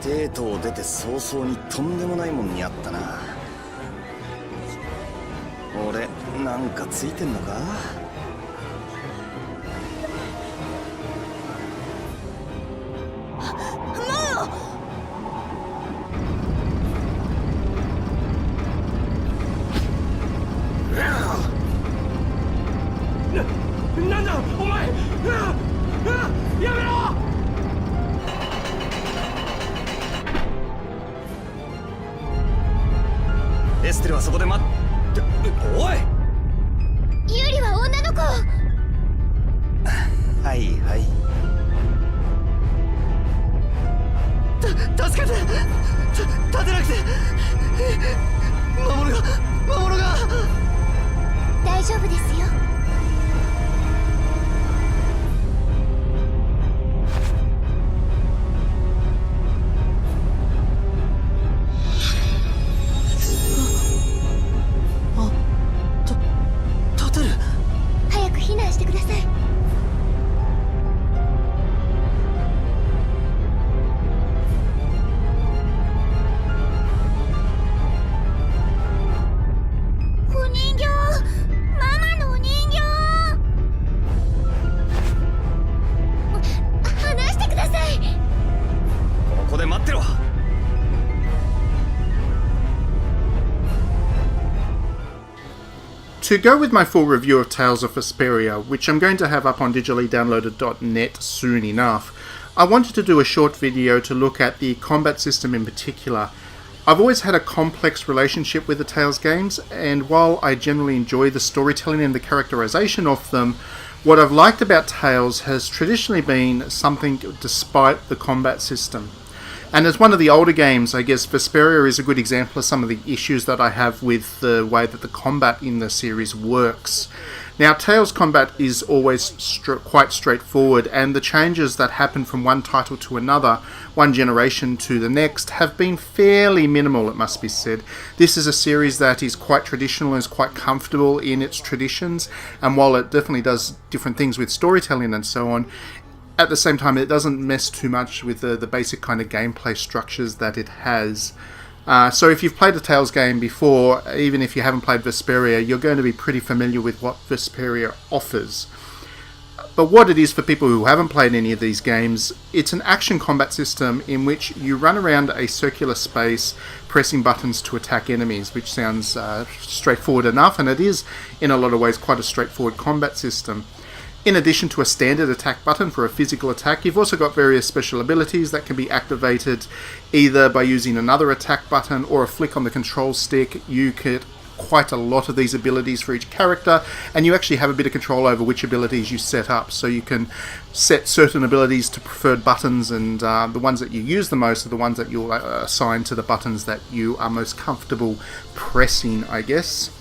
デートを出て早々にとんでもないもんにあったな。俺なんかついてんのか？なんだお前！やめろ！エステルはそこで待って。おい！ユリは女の子。はいはい。助けて！立てなくて！魔物が！大丈夫ですよ。早く避難してください。お人形、ママのお人形。離してください。ここで待ってろ。To go with my full review of Tales of Vesperia, which I'm going to have up on digitallydownloaded.net soon enough, I wanted to do a short video to look at the combat system in particular. I've always had a complex relationship with the Tales games, and while I generally enjoy the storytelling and the characterization of them, what I've liked about Tales has traditionally been something despite the combat system. And as one of the older games, I guess Vesperia is a good example of some of the issues that I have with the way that the combat in the series works. Now, Tales combat is always quite straightforward, and the changes that happen from one title to another, one generation to the next, have been fairly minimal, it must be said. This is a series that is quite traditional and is quite comfortable in its traditions, and while it definitely does different things with storytelling and so on, at the same time, it doesn't mess too much with the basic kind of gameplay structures that it has. So if you've played a Tales game before, even if you haven't played Vesperia, you're going to be pretty familiar with what Vesperia offers. But what it is for people who haven't played any of these games, it's an action combat system in which you run around a circular space pressing buttons to attack enemies, which sounds straightforward enough, and it is in a lot of ways quite a straightforward combat system. In addition to a standard attack button for a physical attack, you've also got various special abilities that can be activated either by using another attack button or a flick on the control stick. You get quite a lot of these abilities for each character, and you actually have a bit of control over which abilities you set up. So you can set certain abilities to preferred buttons, and the ones that you use the most are the ones that you'll assign to the buttons that you are most comfortable pressing, I guess.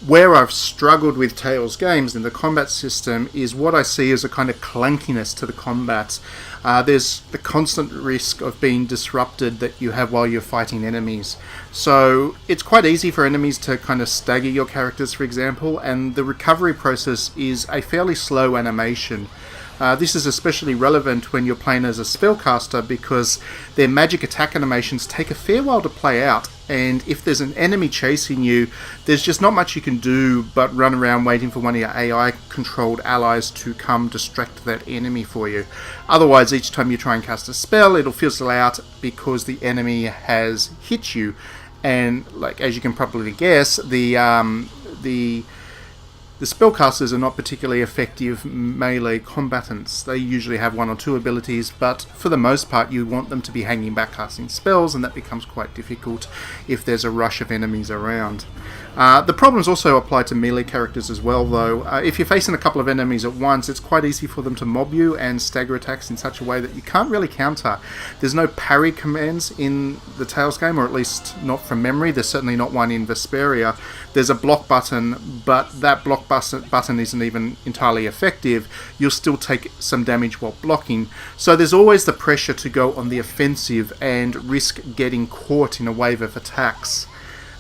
Where I've struggled with Tales games in the combat system is what I see as a kind of clunkiness to the combat. There's the constant risk of being disrupted that you have while you're fighting enemies. So it's quite easy for enemies to kind of stagger your characters, for example, and the recovery process is a fairly slow animation. This is especially relevant when you're playing as a spellcaster because their magic attack animations take a fair while to play out, and if there's an enemy chasing you, there's just not much you can do but run around waiting for one of your AI-controlled allies to come distract that enemy for you. Otherwise, each time you try and cast a spell, it'll fizzle out because the enemy has hit you, and like as you can probably guess, the The spellcasters are not particularly effective melee combatants. They usually have one or two abilities, but for the most part you want them to be hanging back casting spells, and that becomes quite difficult if there's a rush of enemies around. The problems also apply to melee characters as well, though. If you're facing a couple of enemies at once, it's quite easy for them to mob you and stagger attacks in such a way that you can't really counter. There's no parry commands in the Tales game, or at least not from memory. There's certainly not one in Vesperia. There's a block button, but that block button isn't even entirely effective. You'll still take some damage while blocking. So there's always the pressure to go on the offensive and risk getting caught in a wave of attacks.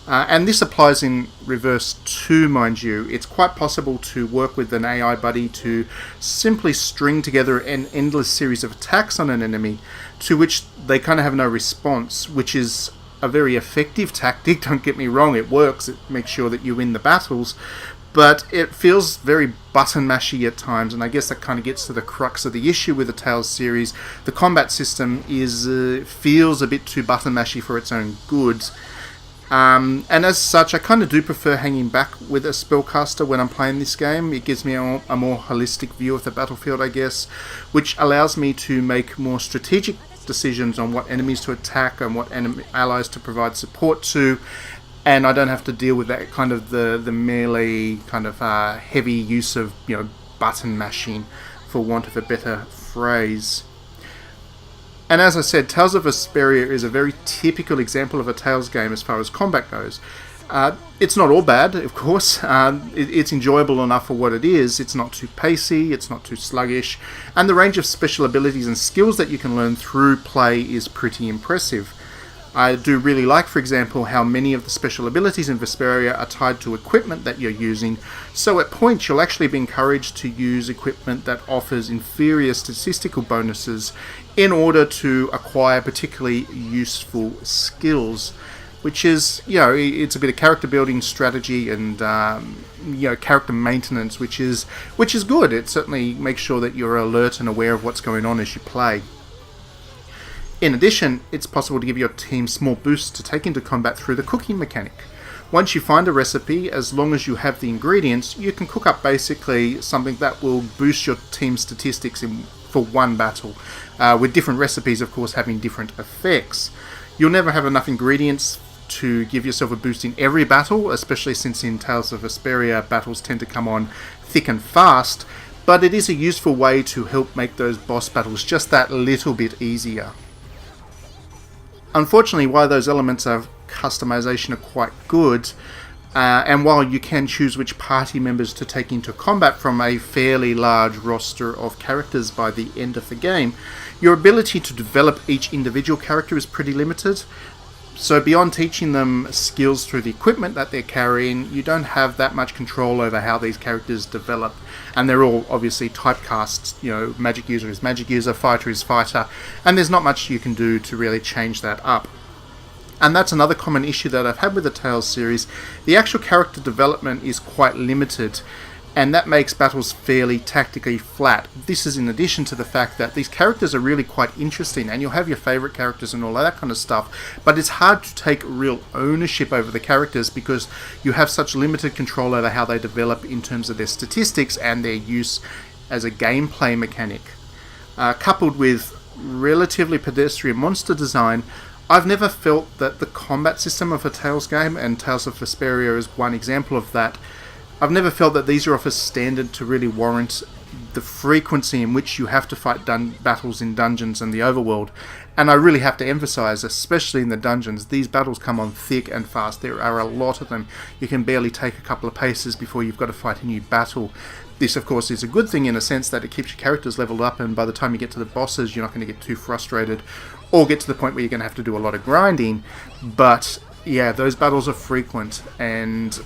And this applies in reverse too, mind you. It's quite possible to work with an AI buddy to simply string together an endless series of attacks on an enemy to which they kind of have no response, which is a very effective tactic. Don't get me wrong, it works, it makes sure that you win the battles, but it feels very button mashy at times, and I guess that kind of gets to the crux of the issue with the Tales series. The combat system feels a bit too button mashy for its own good. And as such, I kind of do prefer hanging back with a spellcaster when I'm playing this game. It gives me a more holistic view of the battlefield, I guess, which allows me to make more strategic decisions on what enemies to attack and what allies to provide support to, and I don't have to deal with that kind of the melee kind of heavy use of button mashing, for want of a better phrase. And as I said, Tales of Vesperia is a very typical example of a Tales game as far as combat goes. It's not all bad, of course. It's enjoyable enough for what it is. It's not too pacey, it's not too sluggish, and the range of special abilities and skills that you can learn through play is pretty impressive. I do really like, for example, how many of the special abilities in Vesperia are tied to equipment that you're using, so at points you'll actually be encouraged to use equipment that offers inferior statistical bonuses in order to acquire particularly useful skills, which is, it's a bit of character building strategy and, character maintenance, which is good. It certainly makes sure that you're alert and aware of what's going on as you play. In addition, it's possible to give your team small boosts to take into combat through the cooking mechanic. Once you find a recipe, as long as you have the ingredients, you can cook up basically something that will boost your team's statistics for one battle, with different recipes, of course, having different effects. You'll never have enough ingredients to give yourself a boost in every battle, especially since in Tales of Vesperia battles tend to come on thick and fast, but it is a useful way to help make those boss battles just that little bit easier. Unfortunately, while those elements of customization are quite good, and while you can choose which party members to take into combat from a fairly large roster of characters by the end of the game, your ability to develop each individual character is pretty limited. So beyond teaching them skills through the equipment that they're carrying, you don't have that much control over how these characters develop. And they're all obviously typecast, magic user is magic user, fighter is fighter, and there's not much you can do to really change that up. And that's another common issue that I've had with the Tales series. The actual character development is quite limited, and that makes battles fairly tactically flat. This is in addition to the fact that these characters are really quite interesting, and you'll have your favourite characters and all that kind of stuff, but it's hard to take real ownership over the characters because you have such limited control over how they develop in terms of their statistics and their use as a gameplay mechanic. Coupled with relatively pedestrian monster design, I've never felt that the combat system of a Tales game, and Tales of Vesperia is one example of that, I've never felt that these are of a standard to really warrant the frequency in which you have to fight battles in dungeons and the overworld. And I really have to emphasize, especially in the dungeons, these battles come on thick and fast. There are a lot of them. You can barely take a couple of paces before you've got to fight a new battle. This, of course, is a good thing in a sense that it keeps your characters leveled up, and by the time you get to the bosses, you're not going to get too frustrated or get to the point where you're going to have to do a lot of grinding. But yeah, those battles are frequent, and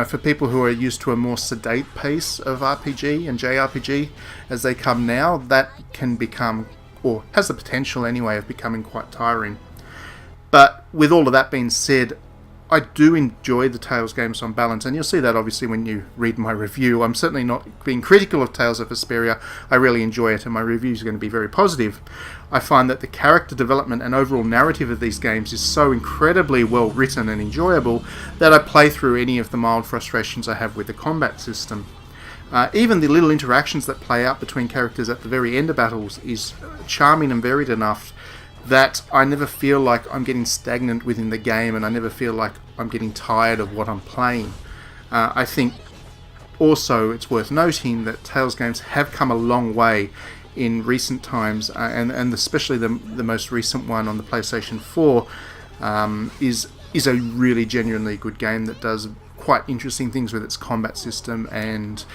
for people who are used to a more sedate pace of RPG and JRPG as they come now, that can become, or has the potential anyway, of becoming quite tiring. But with all of that being said, I do enjoy the Tales games on balance, and you'll see that obviously when you read my review. I'm certainly not being critical of Tales of Vesperia. I really enjoy it, and my reviews are going to be very positive. I find that the character development and overall narrative of these games is so incredibly well written and enjoyable that I play through any of the mild frustrations I have with the combat system. Even the little interactions that play out between characters at the very end of battles is charming and varied enough that I never feel like I'm getting stagnant within the game, and I never feel like I'm getting tired of what I'm playing. I think also it's worth noting that Tales games have come a long way in recent times, and especially the most recent one on the PlayStation 4 is a really genuinely good game that does quite interesting things with its combat system, and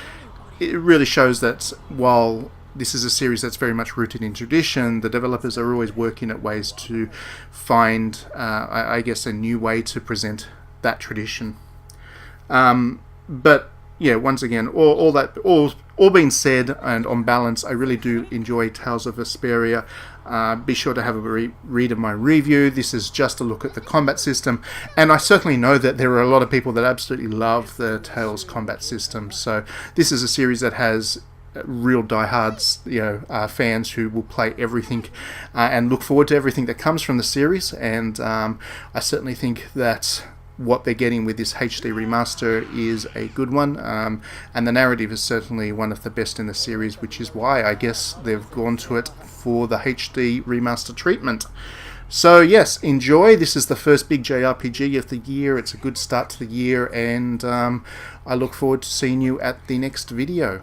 it really shows that while this is a series that's very much rooted in tradition, the developers are always working at ways to find, I guess, a new way to present that tradition. But yeah, once again, all being said, and on balance, I really do enjoy Tales of Vesperia. Be sure to have a read of my review. This is just a look at the combat system, and I certainly know that there are a lot of people that absolutely love the Tales combat system. So this is a series that has real diehards, fans who will play everything and look forward to everything that comes from the series. And I certainly think that what they're getting with this HD remaster is a good one, and the narrative is certainly one of the best in the series, which is why I guess they've gone to it for the HD remaster treatment. So yes, enjoy. This is the first big JRPG of the year. It's a good start to the year, and I look forward to seeing you at the next video.